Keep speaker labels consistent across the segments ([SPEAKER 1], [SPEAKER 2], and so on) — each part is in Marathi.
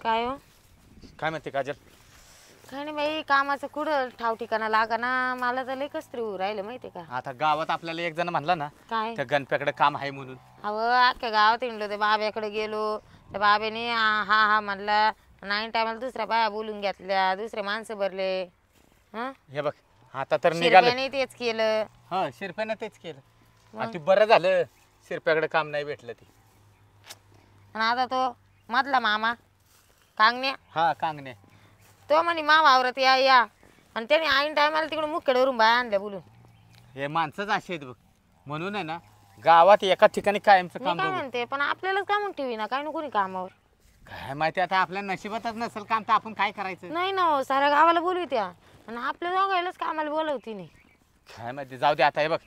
[SPEAKER 1] काय हो?
[SPEAKER 2] काय म्हणते काजल?
[SPEAKER 1] काय नाही बाई, कामाचं कुठं ठाव ठिकाणा लागा ना, मला तर लय कसतरी होऊ राहिलं माहितीये का.
[SPEAKER 2] आता गावात आपल्याला एक जण म्हणला ना
[SPEAKER 1] काय
[SPEAKER 2] त्या गणप्याकडे काम आहे म्हणून.
[SPEAKER 1] अहो अख्ख्या गावात हिंडलो, ते बाब्याकडे गेलो, त्या बाब्याने हा हा हा म्हणला. नाही टायमाला दुसऱ्या बाया बोलून घेतल्या, दुसरे माणसं भरले. हं
[SPEAKER 2] हे बघ आता तर निघालं.
[SPEAKER 1] शिरप्याने तेच केलं.
[SPEAKER 2] हा शिरप्यानं तेच केलं आणि ते बरं झालं शिरप्याकडे काम नाही भेटलं ते.
[SPEAKER 1] आणि आता तो मधला मामा कांगण्या,
[SPEAKER 2] हा कांगणे
[SPEAKER 1] तो म्हणे मा वावरात या या, आणि त्याने ऐन टायमाला तिकडून मुख्यडवरून बाया आणल्या बोलून.
[SPEAKER 2] हे माणसंच असे आहेत बघ. म्हणून आहे ना गावात एका ठिकाणी कायमचं
[SPEAKER 1] मी
[SPEAKER 2] काम
[SPEAKER 1] काय
[SPEAKER 2] बघू.
[SPEAKER 1] म्हणते, पण आपल्यालाच का म्हणून ठेवी ना काय नको कोणी कामावर.
[SPEAKER 2] काय माहिती आता आपल्या नशिबातच नसेल काम तर आपण काय करायचं.
[SPEAKER 1] नाही ना हो, साऱ्या गावाला बोलवित्या आणि आपल्या दोघायलाच कामाला बोलवती नाही.
[SPEAKER 2] काय माहिती, जाऊ दे आता. हे बघ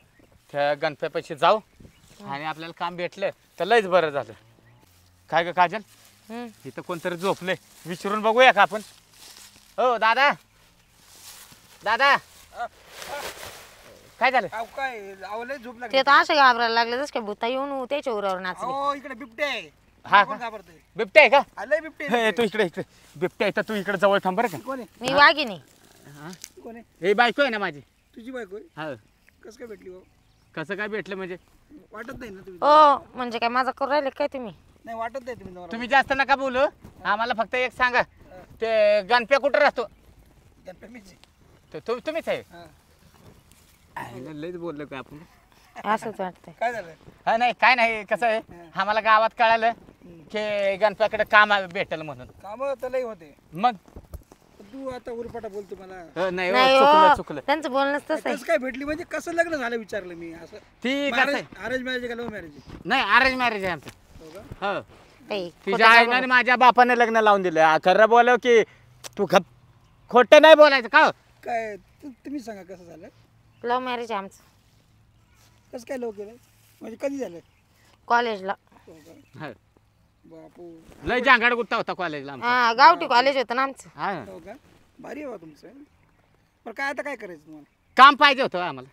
[SPEAKER 2] त्या गणप्यापाशी जाऊ आणि आपल्याला काम भेटलं तर लयच बरं झालं. काय ग काजल, इथं कोणतरी झोपले, विचारून बघूया का आपण? हो दादा, दादा काय झालं?
[SPEAKER 3] काय आवले झोप लागली.
[SPEAKER 1] ते तर असे घाबरायला लागले जस काय भूता येऊन त्याच्या उरावर नाचले.
[SPEAKER 3] हो इकडे बिबटे आहे.
[SPEAKER 2] हा
[SPEAKER 3] कोण
[SPEAKER 2] का?
[SPEAKER 3] घाबरतोय?
[SPEAKER 2] बिबट्या आहे का?
[SPEAKER 3] आलंय बिबटे.
[SPEAKER 2] हे, तू इकडे इकडे बिबट्या आहे तर तू इकडे जवळ थांब बरं का.
[SPEAKER 3] कोण आहे?
[SPEAKER 1] मी वाघिणी.
[SPEAKER 3] कोण आहे?
[SPEAKER 2] हे बायको आहे ना माझी.
[SPEAKER 3] तुझी बायको आहे?
[SPEAKER 2] हा
[SPEAKER 3] कसं काय भेटली भाऊ?
[SPEAKER 2] कसं काय भेटलं म्हणजे?
[SPEAKER 3] वाटत नाही ना तुम्ही?
[SPEAKER 1] हो म्हणजे काय माझा करू राहिले काय तुम्ही?
[SPEAKER 3] नाही वाटत नाही तुम्ही नवरा.
[SPEAKER 2] तुम्ही जास्त नका बोलू, आम्हाला फक्त एक सांगा, ते गणप्या कुठं राहतो?
[SPEAKER 3] गणपतीची.
[SPEAKER 2] तुम्हीच आहे?
[SPEAKER 3] हा.
[SPEAKER 2] लयच बोललो का आपण?
[SPEAKER 1] असंच वाटतंय.
[SPEAKER 3] काय झालं?
[SPEAKER 2] हा नाही काय नाही, कसं आहे आम्हाला गावात कळालं की गणप्याकडे काम भेटेल म्हणून.
[SPEAKER 3] काम तर लई होते.
[SPEAKER 2] मग
[SPEAKER 3] तू आता उरपाटा बोलतो मला.
[SPEAKER 2] नाही हो,
[SPEAKER 1] नाही
[SPEAKER 2] चुकलं
[SPEAKER 1] हो,
[SPEAKER 2] चुकलं.
[SPEAKER 1] त्यांचं बोलणंच तसं आहे.
[SPEAKER 3] कसं काय भेटली म्हणजे कसं लग्न झालं विचारलं मी असं.
[SPEAKER 2] ती कसं आहे?
[SPEAKER 3] अरेंज मॅरेज का लव्ह मॅरेज?
[SPEAKER 2] नाही अरेंज मॅरेज आहे आमचं.
[SPEAKER 3] हो का?
[SPEAKER 2] हो
[SPEAKER 1] बाई,
[SPEAKER 2] तिच्या आईनं आणि माझ्या बापाने लग्न लावून दिलं. खरं बोलव की तू खोटं नाही बोलायचं का?
[SPEAKER 3] काय तुम्ही सांगा कसं झालं?
[SPEAKER 1] लव्ह मॅरेज आहे आमचं.
[SPEAKER 3] कसं काय लव केलं म्हणजे कधी झालं?
[SPEAKER 1] कॉलेजला.
[SPEAKER 3] हो का?
[SPEAKER 2] हो.
[SPEAKER 3] बापू.
[SPEAKER 2] लय जांगाड गुत्ता होता कॉलेजला आमचा.
[SPEAKER 1] हा गावठी कॉलेज होतं ना आमचं.
[SPEAKER 2] हा
[SPEAKER 3] हो का? भारी आहे बा तुमचं. पण काय आता काय करायचं तुम्हाला?
[SPEAKER 2] काम पाहिजे होतं आम्हाला.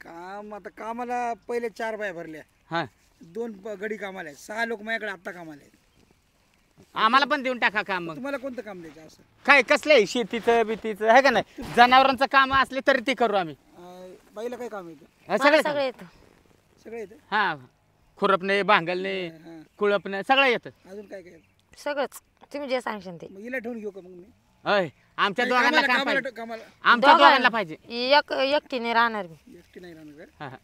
[SPEAKER 3] काम आता कामाला पहिले 4 बाया भरल्या,
[SPEAKER 2] हा
[SPEAKER 3] 2 गडी कामाला आहेत, 6 लोक माझ्याकडे आत्ता कामाला आहेत.
[SPEAKER 2] आम्हाला पण देऊन टाका काम. मग
[SPEAKER 3] तुम्हाला कोणतं काम द्यायचं असं?
[SPEAKER 2] काय कसलं आहे शेतीचं बितीचं आहे का नाही? जनावरांचं काम असले तरी ते करू आम्ही.
[SPEAKER 3] बाईला काय काम येतं?
[SPEAKER 2] हा,
[SPEAKER 1] मला
[SPEAKER 2] सगळं
[SPEAKER 1] सगळं येतं.
[SPEAKER 3] सगळं येतं.
[SPEAKER 2] हा खुरपणे भांगलणे
[SPEAKER 3] हां.
[SPEAKER 2] कुळपणे सगळं येतं.
[SPEAKER 3] अजून काय काय येतं?
[SPEAKER 1] सगळंच तुम्ही जे सांगशाल ते.
[SPEAKER 3] मग हिला ठेवून घेऊ का मग मी?
[SPEAKER 2] अय आमच्या दोघांना काम
[SPEAKER 3] कामाला
[SPEAKER 2] पाहिजे.
[SPEAKER 3] कामाला
[SPEAKER 2] आमच्या दोघांना पाहिजे.
[SPEAKER 1] एकटीने राहणार मी.
[SPEAKER 3] एकटी नाही राहणार का?
[SPEAKER 2] हा, हा.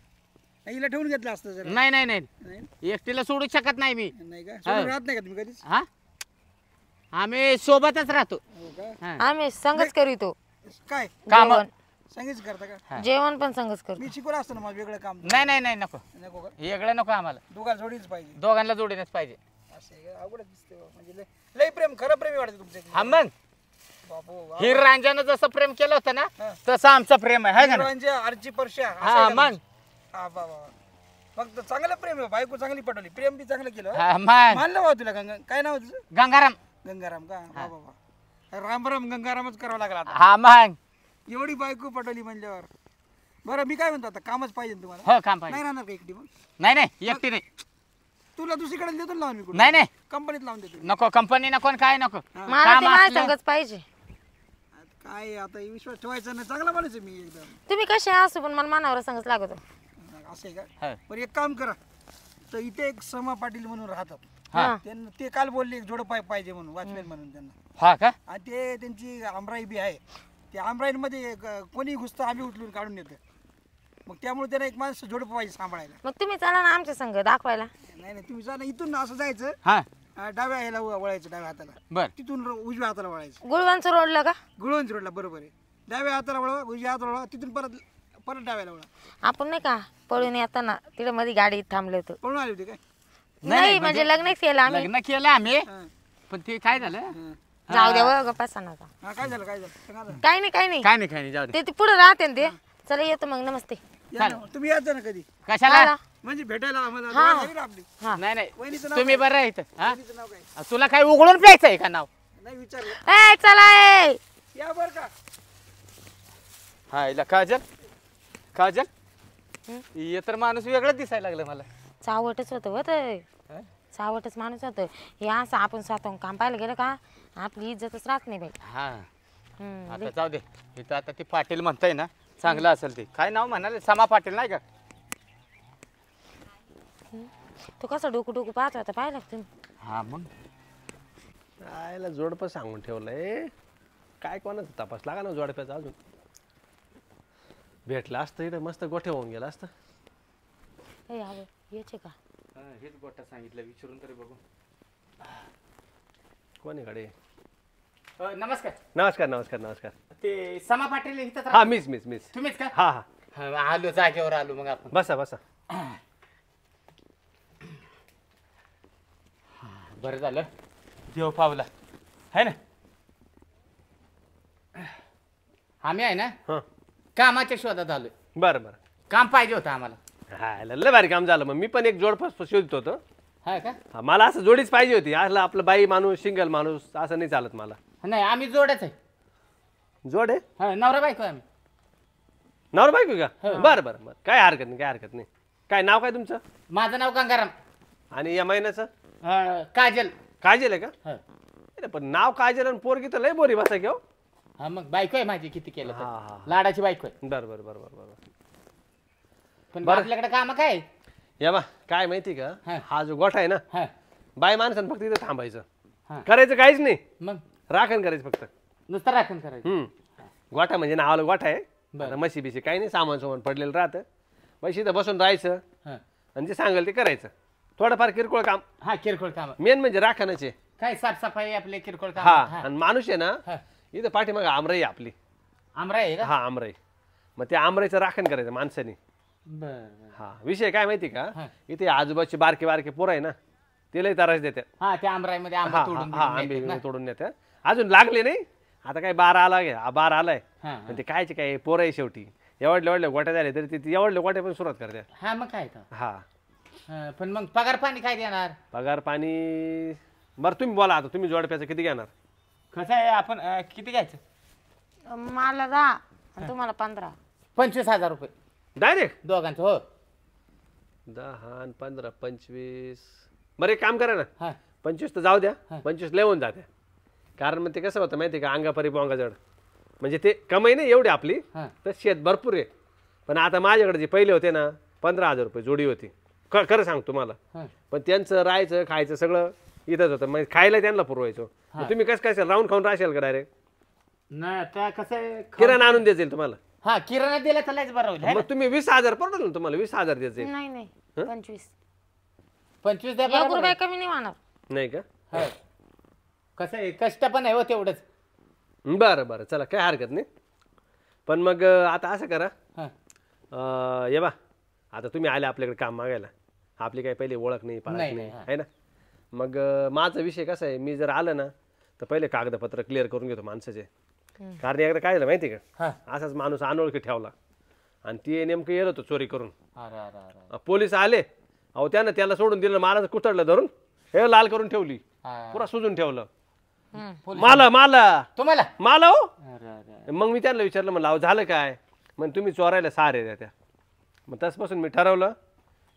[SPEAKER 3] नाही, हिला ठेवून घेतलं असतं जरा.
[SPEAKER 2] नाही नाही नाही
[SPEAKER 3] नाही
[SPEAKER 2] एकटीला सोडू शकत नाही मी.
[SPEAKER 3] नाही का? सोडून राहत नाही का तुम्ही कधीच?
[SPEAKER 2] हा आम्ही सोबतच राहतो.
[SPEAKER 3] हो का?
[SPEAKER 2] हा.
[SPEAKER 1] आम्ही संगच करीतो.
[SPEAKER 3] काय
[SPEAKER 2] काम
[SPEAKER 1] जेवण
[SPEAKER 3] सांगायचं करता का?
[SPEAKER 2] हा.
[SPEAKER 1] जेवण पण संगच करतो.
[SPEAKER 3] मी शिकवलं असतं ना मला वेगळं काम.
[SPEAKER 2] नाही नाही नाही नको,
[SPEAKER 3] नको का?
[SPEAKER 2] वेगळं नको आम्हाला.
[SPEAKER 3] दोघाला जोडीच पाहिजे.
[SPEAKER 2] दोघांना जोडीनच पाहिजे.
[SPEAKER 3] असं आहे का? अवघडच दिसते बा. म्हणजे लय प्रेम, खरं प्रेम वाटतं तुमच्या.
[SPEAKER 2] हा मग
[SPEAKER 3] बापू.
[SPEAKER 2] हिर रांजानं जसं प्रेम केलं होतं ना
[SPEAKER 3] हा.
[SPEAKER 2] तसं आमचं प्रेम आहे, हाय का नाही?
[SPEAKER 3] आरची परश्या. असं
[SPEAKER 2] हा
[SPEAKER 3] आहे का
[SPEAKER 2] मग
[SPEAKER 3] तुमचं? हा बाबा. फक्त चांगलं प्रेम आहे. बायको चांगली पटवली, प्रेम बी चांगलं केलं.
[SPEAKER 2] हा मग
[SPEAKER 3] मानलं बा तुला. गंगा काय नाव तुझं?
[SPEAKER 2] गंगाराम.
[SPEAKER 3] गंगाराम का? हा बाबा. राम राम गंगारामच करावं लागला आता.
[SPEAKER 2] हा मग
[SPEAKER 3] एवढी बायको पटवली म्हणल्यावर. बरं मी काय म्हणतो आता, कामच पाहिजे ना तुम्हाला?
[SPEAKER 2] हो काम
[SPEAKER 3] नाही
[SPEAKER 2] पाहिजे.
[SPEAKER 3] राहणार का एकटी मग?
[SPEAKER 2] नाही नाही एकटी नाही.
[SPEAKER 3] तुला दुसरीकडे देतो ना लावून मी कुठे?
[SPEAKER 2] नाही नाही
[SPEAKER 3] कंपनीत लावून देतो.
[SPEAKER 2] नको, कंपनी नको काय नको.
[SPEAKER 1] मला
[SPEAKER 2] काम
[SPEAKER 1] ते माझ्या
[SPEAKER 2] असलं-
[SPEAKER 1] संगच पाहिजे.
[SPEAKER 3] काय आता विश्वास ठेवायचा नाही, चांगला माणूस आहे मी एकदम.
[SPEAKER 1] तुम्ही कसे असो पण मला मानावर संगच लागतो.
[SPEAKER 3] असं आहे का?
[SPEAKER 2] हा.
[SPEAKER 3] बरं एक काम करा, तर इथे एक समा पाटील म्हणून राहतात.
[SPEAKER 2] हा.
[SPEAKER 3] त्यांना ते काल बोलले एक जोड पाहिजे म्हणून, वॉचमॅन म्हणून त्यांना.
[SPEAKER 2] हा का?
[SPEAKER 3] आणि ते त्यांची आमराई बी आहे. त्या आमराईमध्ये कोणी घुसतं आम्ही उचलून काढून येतो. मग त्यामुळे त्यांना एक माणूस जोड पाहिजे सांभाळायला.
[SPEAKER 1] मग तुम्ही चला ना आमच्या संग दाखवायला.
[SPEAKER 3] नाही नाही तुम्ही जा ना, इथून असं जायचं,
[SPEAKER 2] हा
[SPEAKER 3] डाव्या ह्याला वळायचं, डाव्या हाताला.
[SPEAKER 2] बर
[SPEAKER 3] तिथून उजव्या हाताला वळायचं.
[SPEAKER 1] गुळवांचं रोडला का?
[SPEAKER 3] गुळवंच रोडला बरोबर आहे. डाव्या हाताला वळवा, उजव्या हाताला वळवा, तिथून परत परत डाव्याला वळा.
[SPEAKER 1] आपण नाही का पळून येताना तिथे मध्ये गाडी थांबले होतो.
[SPEAKER 3] पळून आली होती काय?
[SPEAKER 1] नाही म्हणजे लग्न केलं आम्ही.
[SPEAKER 2] लग्न केलं आम्ही,
[SPEAKER 3] हा.
[SPEAKER 2] पण ते काय झालं?
[SPEAKER 3] हा.
[SPEAKER 1] जाऊ द्या बघ गप्पा नका.
[SPEAKER 3] हा, काय झालं काय झालं सांगा ना.
[SPEAKER 1] काही नाही काही नाही.
[SPEAKER 2] काय नाही काय नाही, जाऊ दे.
[SPEAKER 1] ते पुढे राहते ना ते. चला येतो मग, नमस्ते.
[SPEAKER 3] या ना, तुम्ही यायचं ना कधी
[SPEAKER 2] कशाला?
[SPEAKER 1] आला.
[SPEAKER 3] म्हणजे भेटायला आम्हाला
[SPEAKER 1] हा.
[SPEAKER 3] दोघांना लागेल आपली.
[SPEAKER 1] हा.
[SPEAKER 2] नाही नाही
[SPEAKER 3] वहिनीचं नाव
[SPEAKER 2] तुम्ही
[SPEAKER 3] काय?
[SPEAKER 2] बरं आहे इथं. हा
[SPEAKER 3] वहिनीचं नाव काय?
[SPEAKER 2] तुला काय उघडून प्यायचं आहे का नाव?
[SPEAKER 3] नाही विचारलं.
[SPEAKER 1] ए चला ए.
[SPEAKER 3] या बर का?
[SPEAKER 2] हा इला काजल, काजल हे तर माणूस वेगळंच दिसायला लागलं मला.
[SPEAKER 1] चावटच होतं व ते.
[SPEAKER 2] हा?
[SPEAKER 1] सावटच माणूस होतं हे असं आपण स्वतःहून काम पाहायला गेलं का आपली इज्जतच राहत नाही बाई.
[SPEAKER 2] हा
[SPEAKER 1] हम्म,
[SPEAKER 2] आता जाऊ दे. इथं आता ती पाटील म्हणताय ना चांगलं असेल ते. काय नाव म्हणाले? समा पाटील नाही का?
[SPEAKER 1] तो कसं डोकू डोकू पाहत होता पाहिलं का तुम्ही?
[SPEAKER 2] हा मग
[SPEAKER 4] आयला जोडपं सांगून ठेवलंय. काय कोणाचा तपास लागा ना जोडप्याचा अजून. भेटलं असतं इथं मस्त गोठे होऊन गेला असतं.
[SPEAKER 1] हे यावं याचे का?
[SPEAKER 2] हेच गोटा सांगितलं विचारून तरी बघू.
[SPEAKER 4] कोणीकडे?
[SPEAKER 2] नमस्कार.
[SPEAKER 4] नमस्कार नमस्कार नमस्कार.
[SPEAKER 2] ते समा पाटील इथंच
[SPEAKER 4] हा मीच
[SPEAKER 2] तुम्हीच का?
[SPEAKER 4] हा हा
[SPEAKER 2] हा, आलो जागेवर आलो मग आपण.
[SPEAKER 4] बसा बसा.
[SPEAKER 2] बरं झालं देव पावला है ना. आम्ही आहे ना
[SPEAKER 4] हा
[SPEAKER 2] कामाच्या शोधात आलोय.
[SPEAKER 4] बरं बरं.
[SPEAKER 2] काम पाहिजे होतं आम्हाला.
[SPEAKER 4] हा लय भारी काम झालं. मग मी पण एक जोडपं शोधत होतो.
[SPEAKER 2] हा का?
[SPEAKER 4] हा, मला असं जोडीच पाहिजे होती. असलं आपलं बाई माणूस सिंगल माणूस असं नाही चालत मला.
[SPEAKER 2] नाही आम्ही जोडच आहे.
[SPEAKER 4] जोड आहे?
[SPEAKER 2] हा नवरा बायको आहे आम्ही.
[SPEAKER 4] नवरा बायको का? बरं बरं बरं. काय हरकत नाही काय हरकत नाही. काय नाव काय तुमचं?
[SPEAKER 2] माझं नाव गंगाराम.
[SPEAKER 4] आणि या महिन्याचं?
[SPEAKER 2] काजल.
[SPEAKER 4] काजल आहे का?
[SPEAKER 2] हा.
[SPEAKER 4] अरे पण नाव काजल आणि पोरगी तर लय बोरी बसा घेऊ.
[SPEAKER 2] हा मग बायको आहे माझी किती केलं
[SPEAKER 4] हा, हा.
[SPEAKER 2] तर लाडाची बायको आहे.
[SPEAKER 4] बरं बरं बरं बरं बरं.
[SPEAKER 2] पण
[SPEAKER 4] बरं.
[SPEAKER 2] आपल्याकडे काम काय आहे?
[SPEAKER 4] या बा काय माहिती का
[SPEAKER 2] हा.
[SPEAKER 4] हा जो गोठा आहे ना
[SPEAKER 2] हा
[SPEAKER 4] बाय माणसानं फक्त इथं थांबायचं.
[SPEAKER 2] हा.
[SPEAKER 4] करायचं काहीच नाही.
[SPEAKER 2] मग
[SPEAKER 4] राखण करायचं फक्त.
[SPEAKER 2] नुसतं राखण करायचं.
[SPEAKER 4] गोठा म्हणजे नावाला गोठा आहे.
[SPEAKER 2] बरं.
[SPEAKER 4] आता म्हशी बिशी काही नाही सामान सुमान पडलेलं राहतं. म्हशी इथं बसून राहायचं
[SPEAKER 2] हा.
[SPEAKER 4] आणि जे सांगाल ते करायचं. थोडंफार किरकोळ काम.
[SPEAKER 2] हा किरकोळ काम.
[SPEAKER 4] मेन म्हणजे राखणाचे.
[SPEAKER 2] काय साफसफाई आपले किरकोळ काम.
[SPEAKER 4] हा
[SPEAKER 2] हा.
[SPEAKER 4] आणि माणूस आहे ना
[SPEAKER 2] हा.
[SPEAKER 4] इथं पाठीमागं आमराई आहे आपली.
[SPEAKER 2] आमरा आहे का?
[SPEAKER 4] हा आमराई. मग त्या आमराईचं राखण करायचं माणसाने.
[SPEAKER 2] बरं.
[SPEAKER 4] हा विषय काय माहिती का
[SPEAKER 2] हा.
[SPEAKER 4] इथे आजूबाजूचे बारके बारके पोरं आहे ना ते लय त्रास देतात.
[SPEAKER 2] हा त्या आमराईमध्ये
[SPEAKER 4] हा
[SPEAKER 2] आंबा तोडून
[SPEAKER 4] हा
[SPEAKER 2] बिडून
[SPEAKER 4] आंबे
[SPEAKER 2] नेतात ना.
[SPEAKER 4] तोडून नेत्या. अजून लागले नाही. आता काय 12 आला घ्या 12 आलाय.
[SPEAKER 2] हा,
[SPEAKER 4] आणि ते कायचे काय पोरं आहे शेवटी. एवढले गोट्या झाले तरी ते एवढले गोट्या पण सुरुवात करतात.
[SPEAKER 2] हा मग काय तर.
[SPEAKER 4] हा
[SPEAKER 2] हा, पण मग पगार पाणी काय देणार?
[SPEAKER 4] पगार पाणी बरं तुम्ही बोला आता तुम्ही जोडप्याचं किती घेणार?
[SPEAKER 2] कसं आहे आपण किती घ्यायचं?
[SPEAKER 1] मला 10 आणि तुम्हाला 15.
[SPEAKER 2] 25,000 रुपये
[SPEAKER 4] डायरेक्ट
[SPEAKER 2] दोघांचं. हो
[SPEAKER 4] 10 आणि 15 25. बरं एक काम करा ना
[SPEAKER 2] हा
[SPEAKER 4] 25 तर जाऊ द्या.
[SPEAKER 2] हा.
[SPEAKER 4] 25 लेवून जाते. कारण मग ते कसं होतं माहिती आहे का अंगापरी बोंगा जड. म्हणजे ते कमाई नाही एवढी आपली
[SPEAKER 2] हा.
[SPEAKER 4] तर शेत भरपूर आहे. पण आता माझ्याकडे जे पहिले होते ना 15,000 रुपये जोडी होती. खरं सांग तुम्हाला.
[SPEAKER 2] हा.
[SPEAKER 4] पण त्यांचं राहायचं खायचं सगळं इथंच होतं. मग खायला त्यांना पुरवायचो. मग तुम्ही कसं काय राऊंड खाऊन राहशाल का डायरेक्ट?
[SPEAKER 2] नाही आता कसं आहे
[SPEAKER 4] किराणा आणून द्यायचे तुम्हाला.
[SPEAKER 2] हा किराणा दिला तर लयच बरं होईल है ना?
[SPEAKER 4] मग तुम्ही 20,000 पडलं ना तुम्हाला 20,000 द्यायचे
[SPEAKER 1] नाही नाही 25.
[SPEAKER 2] 25 द्या
[SPEAKER 1] 1
[SPEAKER 2] बरोबर
[SPEAKER 1] रुपया
[SPEAKER 2] आहे.
[SPEAKER 1] कमी नाही होणार.
[SPEAKER 4] नाही का?
[SPEAKER 2] हो. कसं आहे कष्ट पण आहे हो तेवढंच.
[SPEAKER 4] बरं बरं चला काय हरकत नाही. पण मग आता असं करा
[SPEAKER 2] हा
[SPEAKER 4] ये बा आता तुम्ही आले आपल्याकडे काम मागायला. आपली काही पहिले ओळख नाही पाळख
[SPEAKER 2] नाही,
[SPEAKER 4] नाही
[SPEAKER 2] हा.
[SPEAKER 4] आहे ना. मग माझा विषय कसा आहे मी जर आलं ना तर पहिले कागदपत्र क्लिअर करून घेतो माणसाचे. कारण एकदा काय झालं माहिती आहे का
[SPEAKER 2] हा.
[SPEAKER 4] असाच माणूस अनोळखी ठेवला आणि ते नेमकं येत होतं चोरी करून.
[SPEAKER 2] अरे अरे अरे
[SPEAKER 4] पोलीस आले. अहो त्यानं त्याला सोडून दिलं मला कुठडलं धरून हे लाल करून ठेवली.
[SPEAKER 2] हा.
[SPEAKER 4] पुरा सुजून ठेवलं.
[SPEAKER 2] पोलीस-
[SPEAKER 4] मला मला
[SPEAKER 2] तुम्हाला
[SPEAKER 4] मला हो.
[SPEAKER 2] अरे अरे
[SPEAKER 4] मग मी त्यांना विचारलं म्हणलं अहो झालं काय. मग तुम्ही चोरायला सारे द्या त्या. मग तसपासून मी ठरवलं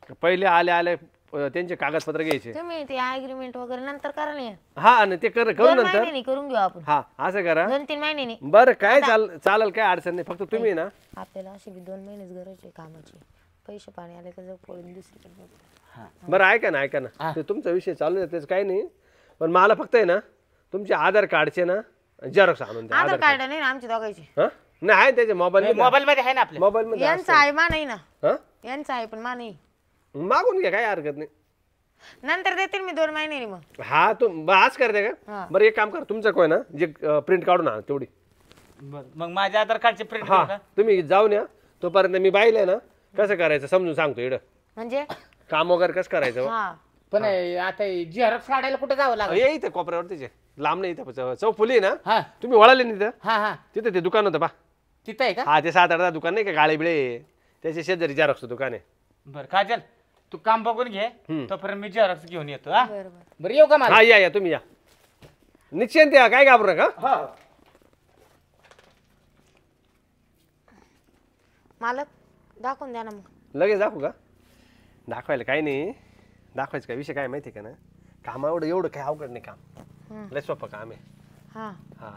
[SPEAKER 4] की पहिले आले आले त्यांचे कागदपत्र घ्यायचे.
[SPEAKER 1] तुम्ही ते ॲग्रीमेंट वगैरे नंतर करा नाही.
[SPEAKER 4] हा आणि ते करू
[SPEAKER 1] 2
[SPEAKER 4] नंतर.
[SPEAKER 1] महिन्यांनी करून घेऊ आपण.
[SPEAKER 4] हा असं करा.
[SPEAKER 1] 2-3 महिन्यानी.
[SPEAKER 4] बरं काय चालेल काय अडचण नाही. फक्त तुम्ही ना
[SPEAKER 1] आपल्याला अशी बी 2 महिनेच गरज आहे कामाची. पैसे पाणी आले तर जग पळून दुसरीकडे जाऊ.
[SPEAKER 2] हा.
[SPEAKER 4] बरं ऐका ना ते तुमचा विषय चालू आहे त्याचं काही नाही. पण मला फक्त आहे ना तुमचे आधार कार्डचे ना झेरॉक्स आणून द्या.
[SPEAKER 1] आधार कार्ड नाही ना आमची दोघांची.
[SPEAKER 4] हा नाही आहे त्याचे मोबाईल
[SPEAKER 2] मोबाईल मध्ये आहे ना आपल्या.
[SPEAKER 4] मोबाईल मध्ये
[SPEAKER 1] यांचा आहे मा नाही ना.
[SPEAKER 4] हा
[SPEAKER 1] यांचा आहे पण मा नाही.
[SPEAKER 4] मागून घ्या काय हरकत नाही.
[SPEAKER 1] नंतर देतील मी 2 महिन्यानी मग.
[SPEAKER 4] हा आज करते का?
[SPEAKER 1] हा.
[SPEAKER 4] बरं एक काम करा तुमचं कोण ना जे प्रिंट काढून आणा तेवढी.
[SPEAKER 2] बरं मग माझ्या आधार कार्डचे प्रिंट
[SPEAKER 4] हा
[SPEAKER 2] का?
[SPEAKER 4] तुम्ही जाऊन या तोपर्यंत मी बाईले ना कसं करायचं समजून सांगतो इकडं
[SPEAKER 1] म्हणजे
[SPEAKER 4] काम वगैरे कसं करायचं.
[SPEAKER 1] हा
[SPEAKER 2] पण आता झेरॉक्स काढायला कुठे जावं लागेल?
[SPEAKER 4] ये इथे कोपऱ्यावरतीच लांब नाही इथं चौफुली ना.
[SPEAKER 2] हा
[SPEAKER 4] तुम्ही वळाले नाही तिथं
[SPEAKER 2] हा हा
[SPEAKER 4] तिथं ते दुकान होतं पा.
[SPEAKER 2] तिथं आहे का?
[SPEAKER 4] हा ते 7-8 दुकान नाही का गाळे बिळे त्याच्या शेजारी झेरॉक्सचं दुकान आहे.
[SPEAKER 2] बरं काजल तू काम बघून घे तोपर्यंत मी झेरॉक्स घेऊन येतो. हा
[SPEAKER 1] बरं बरं.
[SPEAKER 2] बरं येऊ का मला?
[SPEAKER 4] हा या तुम्ही या निश्चिंत या काय घाबरू नका.
[SPEAKER 1] मालक दाखवून द्या ना मग.
[SPEAKER 4] लगेच दाखवू का? दाखवायला काही नाही. दाखवायचं काय विषय काय माहिती आहे का ना काम एवढं काही अवघड नाही काम, लय सोपं काम आहे.
[SPEAKER 1] हा
[SPEAKER 4] हा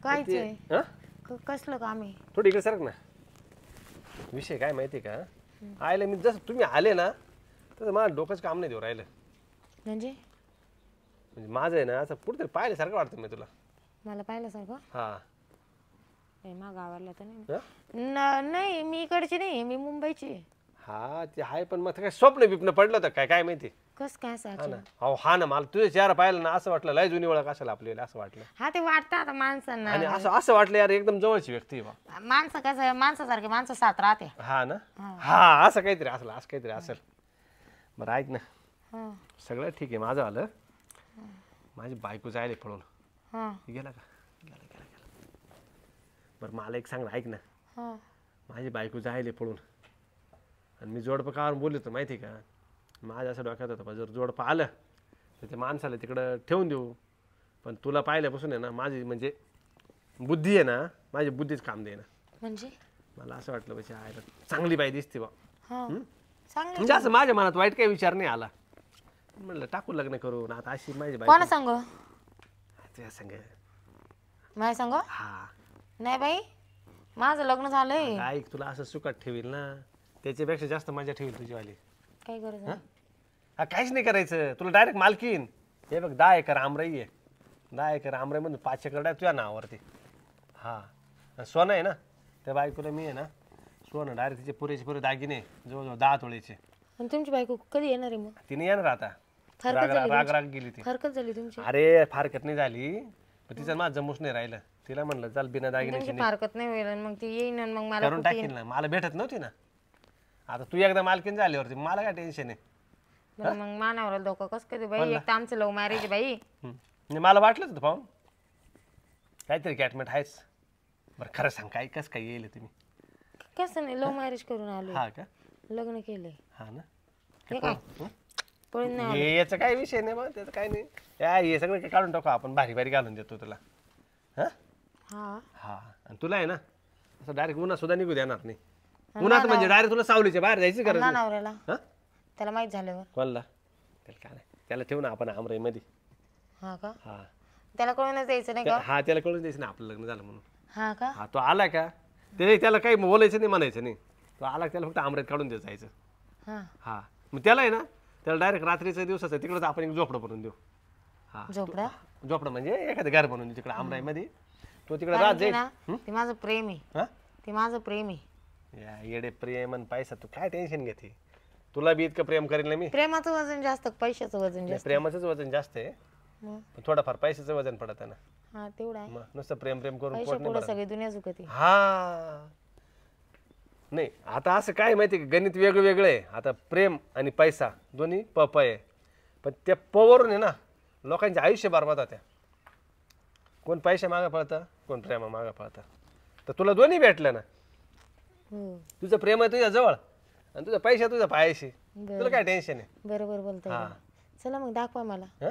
[SPEAKER 1] कायच
[SPEAKER 4] ते-
[SPEAKER 1] आहे
[SPEAKER 4] हं?
[SPEAKER 1] कसलं काम आहे?
[SPEAKER 4] थोडी इकडे सरक ना. विषय काय माहिती का, आयला मी जसं तुम्ही आले ना तसं माझं डोकंच काम नाही देऊ राहिलं.
[SPEAKER 1] म्हणजे
[SPEAKER 4] माझं आहे ना असं पुढे पाहिल्यासारखं वाटतं मी तुला.
[SPEAKER 1] मला पाहिल्यासारखं
[SPEAKER 4] हा
[SPEAKER 1] मा गावाला तर नाही.
[SPEAKER 4] हं?
[SPEAKER 1] नाही मी इकडची नाही, मी मुंबईची आहे.
[SPEAKER 4] हा ते आहे, पण मग काय स्वप्न बिप्न पडलं होतं काय काय माहिती.
[SPEAKER 1] कस काय
[SPEAKER 4] हा ना.
[SPEAKER 1] साच
[SPEAKER 4] हा ना, मला तुझे चेहरा पाहिलं ना असं वाटलं लय जुनी ओळख असेल आपल्याला, असं वाटलं.
[SPEAKER 1] हा ते वाटतं आता माणसांना.
[SPEAKER 4] आणि असं वाटलं यार एकदम जवळची व्यक्ती आहे बा.
[SPEAKER 1] माणसं कसं माणसासारखे माणसं साथ राहते.
[SPEAKER 4] हा ना. हा असं काहीतरी असेल. बरं ऐक ना,
[SPEAKER 1] हा
[SPEAKER 4] सगळं ठीक आहे माझं आलं. माझी बायको जायला पळून
[SPEAKER 1] हा
[SPEAKER 4] गेला का? गेला. बरं मला एक सांग ना, ऐक ना,
[SPEAKER 1] हा
[SPEAKER 4] माझी बायको जायला पळून आणि मी जोडपं कावर बोललो होतो माहिती का. माझ्या असं डोक्यात होतं जर जोडपं आलं तर ते माणसाला तिकडं ठेवून देऊ, पण तुला पाहिल्यापासून आहे ना माझी म्हणजे बुद्धी आहे ना, माझी बुद्धीच काम देईना.
[SPEAKER 1] म्हणजे
[SPEAKER 4] मला असं वाटलं म्हणजे आयला चांगली बाई दिसते बा.
[SPEAKER 1] हा चांगलं
[SPEAKER 4] म्हणजे असं माझ्या मनात वाईट काही विचार नाही आला. म्हणलं टाकू लग्न करून आता अशी माझी
[SPEAKER 1] कोणा
[SPEAKER 4] बाई
[SPEAKER 1] सांग
[SPEAKER 4] तुझ्या संग.
[SPEAKER 1] माय सांग
[SPEAKER 4] हा
[SPEAKER 1] नाही बाई माझं लग्न झालंय.
[SPEAKER 4] ऐक, तुला असं सुखात ठेवील ना त्याच्यापेक्षा जास्त मजा ठेवील तुझीवाली.
[SPEAKER 1] काही गरज नाही.
[SPEAKER 4] हा काहीच नाही करायचं, तुला डायरेक्ट मालकीन. हे बघ 10 एकर आमराई आहे. 10 एकर आमराईमधून 5 एकर डायरेक्ट तुझ्या नावावरती. हा आणि सोनं आहे ना, त्या बायकोला मी आहे ना सोनं डायरेक्ट तिचे पुरे दागिने जवळजवळ 10 तोळेचे.
[SPEAKER 1] आणि तुमची बायको कधी येणार आहे मग?
[SPEAKER 4] तिने येणार आता.
[SPEAKER 1] हरकत झाली
[SPEAKER 4] राग गेली ती.
[SPEAKER 1] हरकत झाली तुमची?
[SPEAKER 4] अरे फारकत नाही झाली, पण तिचं माझं जमूच नाही राहिलं. तिला म्हणलं चल बिना दागिन्याची
[SPEAKER 1] तुमची हरकत नाही होईल आणि मग ती येईन आणि मग मला
[SPEAKER 4] करून टाकील ना. मला भेटत नव्हती ना, आता तू एकदा मालकीन झाल्यावरती मला काय टेन्शन आहे.
[SPEAKER 1] मग मानावर धोका कस कधी बाई? एक तर आमचं लव्ह मॅरेज बाई.
[SPEAKER 4] म्हणजे मला वाटलंच होतं पाहून काहीतरी कॅटमेट आहेच. बरं खरं सांग काय कसं काय येईल तुम्ही?
[SPEAKER 1] कसं नाही, लव्ह मॅरेज करून आलो,
[SPEAKER 4] हा का?
[SPEAKER 1] लग्न केलंय.
[SPEAKER 4] हा ना.
[SPEAKER 1] हे काय पळून नाही
[SPEAKER 4] हे याचं काही विषय नाही, मग त्याचं काही नाही. हे सगळं काही काढून टाकू आपण, भारी घालून देतो तुला. हा
[SPEAKER 1] हा
[SPEAKER 4] हा आणि तुला आहे ना असं डायरेक्ट उन्हा सुद्धा निघू देणार नाही. उन्हात म्हणजे डायरेक्ट तुला सावलीच्या बाहेर जायची गरज नाही.
[SPEAKER 1] नवऱ्याला
[SPEAKER 4] हा
[SPEAKER 1] त्याला माहित झाल्यावर.
[SPEAKER 4] कोणला? त्याला काय नाही, त्याला ठेवू ना आपण आमराईमध्ये.
[SPEAKER 1] हा का?
[SPEAKER 4] हा
[SPEAKER 1] त्याला कळूनच द्यायचं नाही का?
[SPEAKER 4] हा त्याला कळून द्यायचं ना आपलं लग्न झालं म्हणून.
[SPEAKER 1] हा का?
[SPEAKER 4] हा तो आला का त्याला काही बोलायचं नाही म्हणायचं नाही. तो आला त्याला फक्त आमरेत काढून द्यायचं जायचं.
[SPEAKER 1] हा
[SPEAKER 4] हा मग त्याला आहे ना त्याला डायरेक्ट रात्रीचं दिवसाचं तिकडंच आपण एक झोपडं बनवून देऊ. हा
[SPEAKER 1] झोपडा
[SPEAKER 4] झोपडं म्हणजे एखादं घर बनवून देऊ तिकडे आमराईमध्ये. तो तिकडे राहत
[SPEAKER 1] कारण की
[SPEAKER 4] जाईल.
[SPEAKER 1] ना ते माझं प्रेम आहे.
[SPEAKER 4] हा
[SPEAKER 1] ते माझं प्रेम आहे.
[SPEAKER 4] या येडे प्रेम आणि पैसा तू काय टेन्शन घेते. तुला बी इतकं प्रेम करेल ना मी.
[SPEAKER 1] प्रेमाचं वजन जास्त पैशाचं वजन
[SPEAKER 4] नाही,
[SPEAKER 1] जास्त.
[SPEAKER 4] प्रेमाचंच वजन जास्त आहे,
[SPEAKER 1] मग
[SPEAKER 4] पण थोडंफार पैशाचं वजन पडत ना.
[SPEAKER 1] हा तेवढा आहे.
[SPEAKER 4] मग नुसतं प्रेम करून पोट
[SPEAKER 1] पैशा
[SPEAKER 4] नाही
[SPEAKER 1] पुढे
[SPEAKER 4] भरत.
[SPEAKER 1] सगळी दुनिया झुकते.
[SPEAKER 4] हा नाही आता असं काय माहिती का, गणित वेगळं वेगळं आहे. आता प्रेम आणि पैसा दोन्ही पप आहे, पण त्या पवरून आहे ना लोकांचे आयुष्य बरबाद होत्या. कोण पैसा मागं पळतं, कोण प्रेमा मागं पळतं. तर तुला दोन्ही भेटलं ना.
[SPEAKER 1] हो
[SPEAKER 4] तुझं प्रेम आहे तुझ्या जवळ आणि तुझा पैसा तुझ्या पायाशी. तुला काय टेन्शन आहे.
[SPEAKER 1] बरोबर बोलतोय.
[SPEAKER 4] हा.
[SPEAKER 1] चला मग दाखवा मला
[SPEAKER 4] हा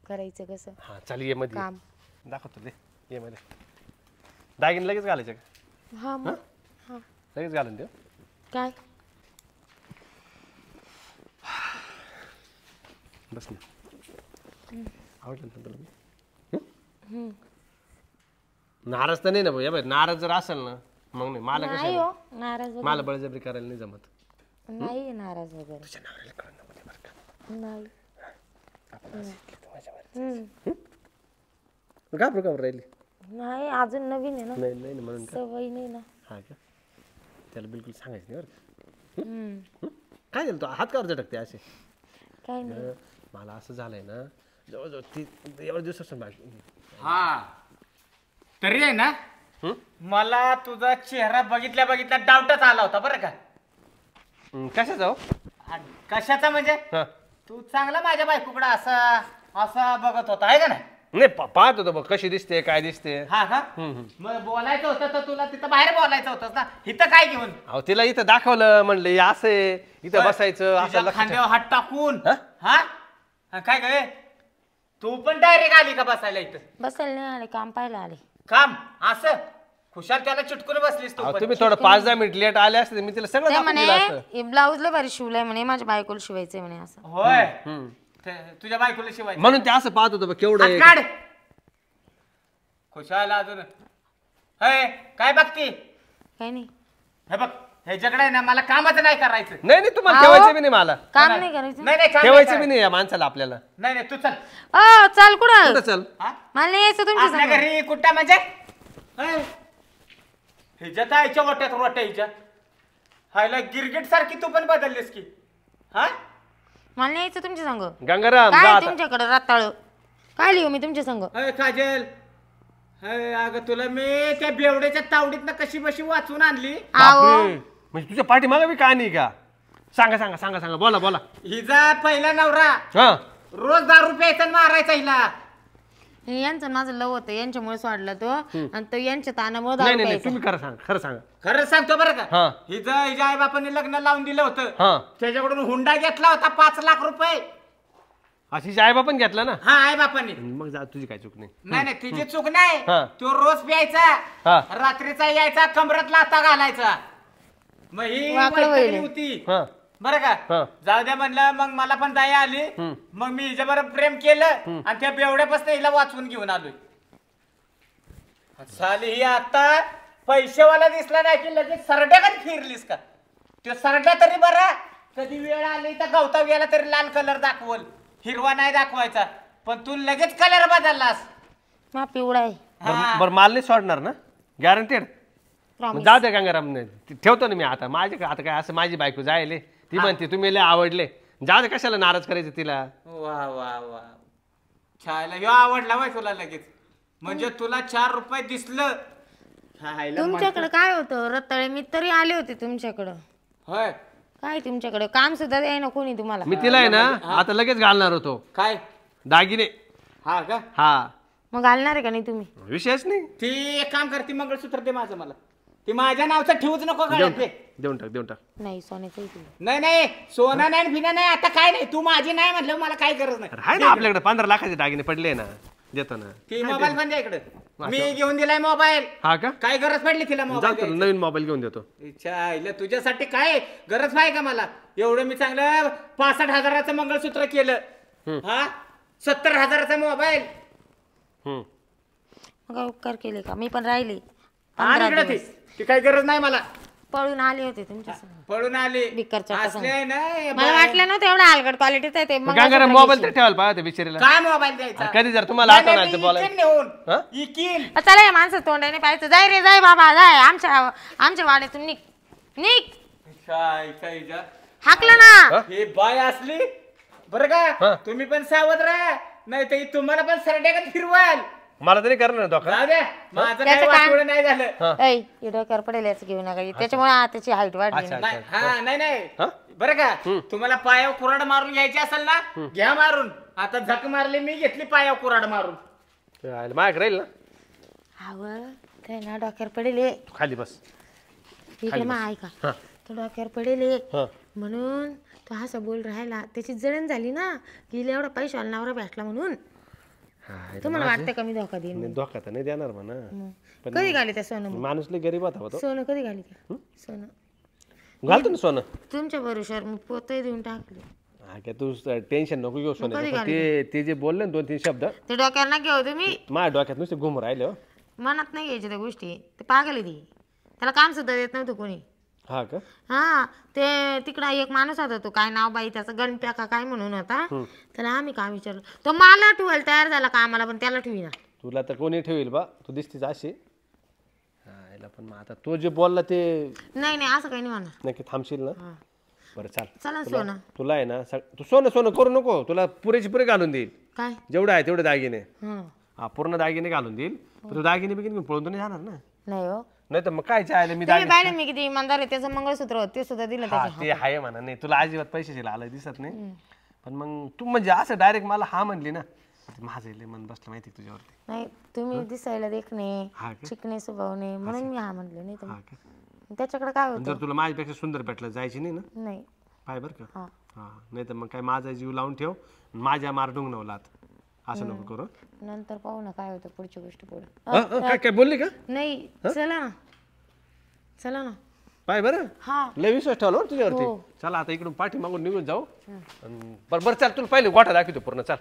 [SPEAKER 1] करायचं कसं
[SPEAKER 4] हा चाल ये मध्ये
[SPEAKER 1] काम.
[SPEAKER 4] दाखवतो दे ये मध्ये. दागिने लगेच घालायचे का?
[SPEAKER 1] हा मग हा
[SPEAKER 4] लगेच घालून देऊ.
[SPEAKER 1] काय
[SPEAKER 4] बस ना. आवडलं ना तुला? नाराज तर नाही ना भाऊ. या बाई नाराज जर असेल ना मग नाही मला
[SPEAKER 1] नाही
[SPEAKER 4] कसं
[SPEAKER 1] हो नाराज वगैरे
[SPEAKER 4] मला बळजबरी करायला नाही जमत.
[SPEAKER 1] नाही नाराज वगैरे
[SPEAKER 4] तुझ्या नवऱ्याला कळलं नको बरं का.
[SPEAKER 1] नाही.
[SPEAKER 4] घाबरू राहिली.
[SPEAKER 1] नाही अजून नवीन आहे ना,
[SPEAKER 4] नाही नाही ना म्हणून का?
[SPEAKER 1] सवय नाही ना.
[SPEAKER 4] हा का त्याला बिलकुल सांगायचं नाही बरं का. काय झालं तो हात कावर झटकते असे.
[SPEAKER 1] काय नाही.
[SPEAKER 4] मला असं झालंय ना जवळजवळ ती एवढ्या दिवसापासून बाकी.
[SPEAKER 2] हा तरी आहे ना मला तुझा चेहरा बघितल्या डाऊटच आला होता बरं का.
[SPEAKER 4] कशा जाऊ
[SPEAKER 2] कशाचा म्हणजे
[SPEAKER 4] हा
[SPEAKER 2] तू चांगला माझ्या बायकोकडे असा असा बघत होता आहे का नाही?
[SPEAKER 4] नाही पाहत होतो बघ कशी दिसते काय दिसते.
[SPEAKER 2] हा का मग बोलायचं होतं तर तुला तिथं बाहेर बोलायचं होतं ना, इथं काय घेऊन
[SPEAKER 4] अहो तिला इथं दाखवलं म्हणलं हे असं आहे इथं बसायचं असं
[SPEAKER 2] तुझ्या
[SPEAKER 4] लक्ष
[SPEAKER 2] खांद्यावर हात टाकून
[SPEAKER 4] हा?
[SPEAKER 2] हा काय काय तू पण डायरेक्ट आली का बसायला इथं?
[SPEAKER 1] बसायला नाही आले, काम पाहायला आले.
[SPEAKER 2] काम असं खुशाल त्याला चिटकून बसलीस तू
[SPEAKER 4] अहो,
[SPEAKER 2] पण.
[SPEAKER 4] तुम्ही थोडं 5-10 मिनिट लेट आले असते मी तिला सगळं
[SPEAKER 1] ते
[SPEAKER 4] दाखवून
[SPEAKER 1] म्हणे
[SPEAKER 4] दिलं असतं.
[SPEAKER 1] हे ब्लाऊज लय भारी शिवलाय म्हणे, माझ्या बायकोला शिवायचंय म्हणे असं.
[SPEAKER 2] होय तुझ्या बायकोला शिवाय
[SPEAKER 4] म्हणून ते असं पाहत होतं बघ केवढं आहे.
[SPEAKER 2] काढ खुशाल अजून हे काय बघती
[SPEAKER 1] काही नाही
[SPEAKER 2] हे बघ हे जगड आहे ना मला कामच नाही करायचं
[SPEAKER 4] नाही नाही तुम्हाला
[SPEAKER 1] अहो.
[SPEAKER 4] ठेवायचं बी नाही मला
[SPEAKER 1] काम नाही करायचं
[SPEAKER 2] नाही नाही काम नाही
[SPEAKER 4] ठेवायचं बी
[SPEAKER 2] करायचं.
[SPEAKER 4] नाही या माणसाला आपल्याला.
[SPEAKER 2] नाही नाही तू चल
[SPEAKER 1] चाल कुठं
[SPEAKER 4] कुठं चल
[SPEAKER 2] हा?
[SPEAKER 1] मला नाही यायचं तुमच्या
[SPEAKER 2] आपल्या
[SPEAKER 1] संग.
[SPEAKER 2] घरी कुठं म्हणजे हिच्या ताईच्या वाट्यात रोट्या हिच्या हायला गिरगिट सारखी तू पण बदललीस की हा
[SPEAKER 1] मला नाही यायचं तुमच्या संग
[SPEAKER 4] गंगाराम जा
[SPEAKER 1] काय
[SPEAKER 4] आता.
[SPEAKER 1] तुमच्याकडे रताळ काय लिहू मी तुमच्या संग
[SPEAKER 2] अय काजल अगं तुला मी त्या बेवड्याच्या तावडीतनं कशी बशी वाचून आणली
[SPEAKER 1] आहो
[SPEAKER 4] बापरे. म्हणजे तुझ्या पाठीमागे बी काय नाही का? सांगा सांगा सांगा सांगा बोला बोला.
[SPEAKER 2] हिचा पहिला नवरा
[SPEAKER 4] हा
[SPEAKER 2] रोज दारू प्यायचा आणि मारायचा हिला
[SPEAKER 1] यांचं माझं लव होतं यांच्यामुळे सोडला तो आणि तो यांच्या तानामुळे
[SPEAKER 4] नाही
[SPEAKER 1] दारू
[SPEAKER 4] नाही नाही,
[SPEAKER 1] प्यायचा.
[SPEAKER 4] तुम्ही खरं सांगा खरं सांगा.
[SPEAKER 2] खरं सांगतो बरं का
[SPEAKER 4] हा
[SPEAKER 2] हिच्या आई बापांनी लग्न लावून दिलं होतं
[SPEAKER 4] हा
[SPEAKER 2] त्याच्याकडून हुंडा घेतला होता 5 लाख रुपये
[SPEAKER 4] अशी आईबा पण घेतला ना.
[SPEAKER 2] हा आई बापांनी
[SPEAKER 4] मग जा तुझी काय चूक नाही.
[SPEAKER 2] नाही नाही तिची चूक नाही
[SPEAKER 4] हा.
[SPEAKER 2] तो रोज प्यायचा
[SPEAKER 4] हा
[SPEAKER 2] रात्रीचा यायचा कमरात लाथा घालायचा मग ही
[SPEAKER 1] वाकडं
[SPEAKER 2] वैतागली
[SPEAKER 1] वळले.
[SPEAKER 2] होती
[SPEAKER 4] हा
[SPEAKER 2] बरं का
[SPEAKER 4] हा.
[SPEAKER 2] जाऊ द्या म्हणलं मग मला पण दया आली
[SPEAKER 4] हम्म.
[SPEAKER 2] मग मी हिच्याबरोबर प्रेम केलं आणि त्या बेवड्यापासून हिला वाचवून घेऊन आलोय साली ही आता पैसेवाला दिसला नाही की लगेच सरड्याकडे फिरलीस का तो सरड्या तरी बरा कधी वेळ आली तर गवता गेला तरी लाल कलर दाखवल हिरवा नाही दाखवायचा पण तू लगेच कलर बदललास
[SPEAKER 1] हा पिवळा आहे
[SPEAKER 2] हा.
[SPEAKER 4] बरं माल नाही सोडणार ना गॅरंटेड.
[SPEAKER 1] Promise.
[SPEAKER 4] जाऊ दे गंगाराम ठेवतो ना मी आता माझे आता काय असं माझी बायको जायले ती म्हणते तुम्ही लय आवडले जाऊ दे कशाला नाराज करायचं तिला.
[SPEAKER 2] वा वा वा छायला ह्यो आवडला वय तुला लगेच म्हणजे तुला 4 रुपये दिसलं हायला
[SPEAKER 1] तुमच्याकडे काय होतं रताळे मी तरी आले होते तुमच्याकडं
[SPEAKER 2] होय
[SPEAKER 1] काय तुमच्याकडे काम सुद्धा द्याय ना कोणी तुम्हाला
[SPEAKER 4] मी तिला आहे ना आता लगेच घालणार होतो
[SPEAKER 2] काय
[SPEAKER 4] दागिने.
[SPEAKER 2] हा का
[SPEAKER 4] हा
[SPEAKER 1] मग घालणार आहे का नाही तुम्ही
[SPEAKER 4] विषयच नाही.
[SPEAKER 2] ती एक काम करते मंगळसूत्र दे माझं मला ती माझ्या नावचं ठेवूच नको गळ्यात ते.
[SPEAKER 4] देऊन टाक देऊन टाक.
[SPEAKER 1] नाही सोन्याचं आहे तुझं.
[SPEAKER 2] नाही नाही सोना नाही फिना नाही आता काय नाही तू माझी नाही म्हटलं मला काही गरज नाही
[SPEAKER 4] अरे हाय ना आपल्याकडे 15 लाखाचे दागिने पडले ना देतो ना.
[SPEAKER 2] ती मोबाईल पण द्या इकडे मी घेऊन दिलाय मोबाईल
[SPEAKER 4] हा का
[SPEAKER 2] काय गरज पडली तिला
[SPEAKER 4] जाऊ
[SPEAKER 2] मोबाईल
[SPEAKER 4] नवीन मोबाईल घेऊन देतो.
[SPEAKER 2] इच्छा तुझ्यासाठी काय गरज आहे का मला एवढं मी चांगलं 65,000चं मंगळसूत्र केलं हा 70,000चा मोबाईल
[SPEAKER 4] हम्म.
[SPEAKER 1] मग काय उपकार केले का मी पण राहिली
[SPEAKER 2] आणि
[SPEAKER 1] 15
[SPEAKER 2] इकडे
[SPEAKER 1] दिवस.
[SPEAKER 2] ती काही गरज नाही मला
[SPEAKER 1] पळून आले होते तुमच्या संग.
[SPEAKER 2] पळून आली
[SPEAKER 1] भिकार चट्टा
[SPEAKER 2] असले आहे ना
[SPEAKER 1] मला वाटलं नव्हतं एवढं हलगड क्वालिटीचं आहे ते मग
[SPEAKER 4] गंगाराम मोबाईल तर ठेवायला पाहिजे बिचारीला.
[SPEAKER 2] काय मोबाईल द्यायचा
[SPEAKER 4] कधी जर तुम्हाला
[SPEAKER 2] नाही,
[SPEAKER 4] आठवण
[SPEAKER 2] नाही,
[SPEAKER 4] आली तर
[SPEAKER 2] मी
[SPEAKER 4] बोलायचं.
[SPEAKER 2] इकीन नेऊन
[SPEAKER 4] हा?
[SPEAKER 2] इकीन
[SPEAKER 1] चला या माणसं तोंडाने पाहायचं जाय रे जाय बाबा जाय आमच्या वाड्यातून निघ निघ
[SPEAKER 2] काय काय जा.
[SPEAKER 1] हाकलं ना
[SPEAKER 2] हे बाय असली बरं
[SPEAKER 4] हा.
[SPEAKER 2] का तुम्ही पण सावध राहा नाही तर तुम्हाला पण सरड्याकडे फिरवाल
[SPEAKER 4] मला तरी करणार ना धोका.
[SPEAKER 2] जाऊ द्या माझं
[SPEAKER 1] त्याचं
[SPEAKER 2] काय
[SPEAKER 1] काय?
[SPEAKER 2] वाटोळं नाही झालं
[SPEAKER 4] हा.
[SPEAKER 1] ऐ डोक्यावर पडेल याचं घेऊ नका त्याच्यामुळे त्याची हाईट वाढली
[SPEAKER 4] अच्छा.
[SPEAKER 1] ना.
[SPEAKER 2] नाही हा नाही नाही
[SPEAKER 4] हा?
[SPEAKER 2] बरं का तुम्हाला पायावर कुराड मारून घ्यायची असेल ना घ्या मारून आता झक मारली मी घेतली पायावर कुराड मारून
[SPEAKER 4] माझ्याकडे राहील ना
[SPEAKER 1] आवं काय ना डोक्यावर पडेल हे.
[SPEAKER 4] तू खाली बस.
[SPEAKER 1] इकडे मग ऐका
[SPEAKER 4] हा.
[SPEAKER 1] तो डोक्यावर पडेल हे.
[SPEAKER 4] हा.
[SPEAKER 1] म्हणून तो असं बोल राहिला त्याची जळण झाली ना की हिला एवढा पैसा नवरा भेटला म्हणून
[SPEAKER 4] हा,
[SPEAKER 1] तुम्हाला वाटतं का मी धोका देईन
[SPEAKER 4] नाही, धोका तर नाही देणार म्हणा.
[SPEAKER 1] मग कधी घाली त्या सोनं मग?
[SPEAKER 4] माणूस लय गरीब होता तो.
[SPEAKER 1] सोनं कधी घाली त्या सोनं
[SPEAKER 4] घालतो ना सोनं.
[SPEAKER 1] तुमच्या भरोश्यावर मी पोतही देऊन टाकले
[SPEAKER 4] हा काय तू टेन्शन नको घेऊ
[SPEAKER 1] कधी
[SPEAKER 4] सोनं. ते जे बोलले ना 2-3 शब्द
[SPEAKER 1] ते डोक्यावर ना घेऊ तुम्ही
[SPEAKER 4] माझ्या डोक्यात नुसते घुम राहिले हो.
[SPEAKER 1] मनात नाही घ्यायच्या त्या गोष्टी ते पागल आहे ती त्याला काम सुद्धा देत नव्हतं कोणी
[SPEAKER 4] हा का
[SPEAKER 1] हा ते तिकडं एक माणूस होता तो काय नाव बाई त्याचा गणप्या का काय म्हणून होता त्याला आम्ही काम विचारलं तो मला ठेवायला तयार झाला कामाला पण त्याला ठेवीना
[SPEAKER 4] तुला तर कोणी ठेवील बा तू दिसतीस अशी. हा याला पण मग आता तो जे बोलला ते
[SPEAKER 1] नाही नाही असं काही नाही म्हणा
[SPEAKER 4] नक्की थांबशील ना.
[SPEAKER 1] हा.
[SPEAKER 4] बरं चाल
[SPEAKER 1] चला सोनं
[SPEAKER 4] तुला आहे ना तू सोनं करू नको तुला पुरे घालून देईल
[SPEAKER 1] काय
[SPEAKER 4] जेवढं आहे तेवढे दागिने.
[SPEAKER 1] हं.
[SPEAKER 4] हा पूर्ण दागिने घालून देईल पण तू दागिने बिगिने घेऊन पळून तर नाही जाणार ना.
[SPEAKER 1] नाही हो
[SPEAKER 4] नाही तर मग काय चायला मी
[SPEAKER 1] तुम्ही पाहिलं मी किती इमानदार आहे त्याचं मंगळसूत्र होतं ते सुद्धा दिलं
[SPEAKER 4] हा
[SPEAKER 1] त्याच्या
[SPEAKER 4] ते आहे म्हणा नाही तुला अजिबात पैशाची आलं दिसत नाही पण मग तू म्हणजे असं डायरेक्ट मला हा म्हणली ना माझं लय मन बसलं माहिती आहे तुझ्यावरती.
[SPEAKER 1] नाही तुम्ही दिसायला देखणे
[SPEAKER 4] हा का?
[SPEAKER 1] चिकणे स्वभावने म्हणून मी हा म्हणले नाही
[SPEAKER 4] हा
[SPEAKER 1] तर
[SPEAKER 4] का?
[SPEAKER 1] त्याच्याकडे काय होतं
[SPEAKER 4] जर तुला माझ्यापेक्षा सुंदर भेटलं जायची नाही ना
[SPEAKER 1] नाही
[SPEAKER 4] पाय बरं का.
[SPEAKER 1] हा
[SPEAKER 4] हा नाही तर मग काय माझा जीव लावून ठेव माझ्या मार डुंगणवलात असं नको करू.
[SPEAKER 1] नंतर पाहू ना काय होतं पुढची गोष्ट पुढे
[SPEAKER 4] काय काय बोलली का
[SPEAKER 1] नाही चला ना चला ना
[SPEAKER 4] पाय बरं
[SPEAKER 1] हा
[SPEAKER 4] लय विश्वास ठेवला बरं तुझ्यावरती चला आता इकडून पाठी मागून निघून जाऊ बरं बरं चाल तुला पहिले गोठा दाखवतो पूर्ण चाल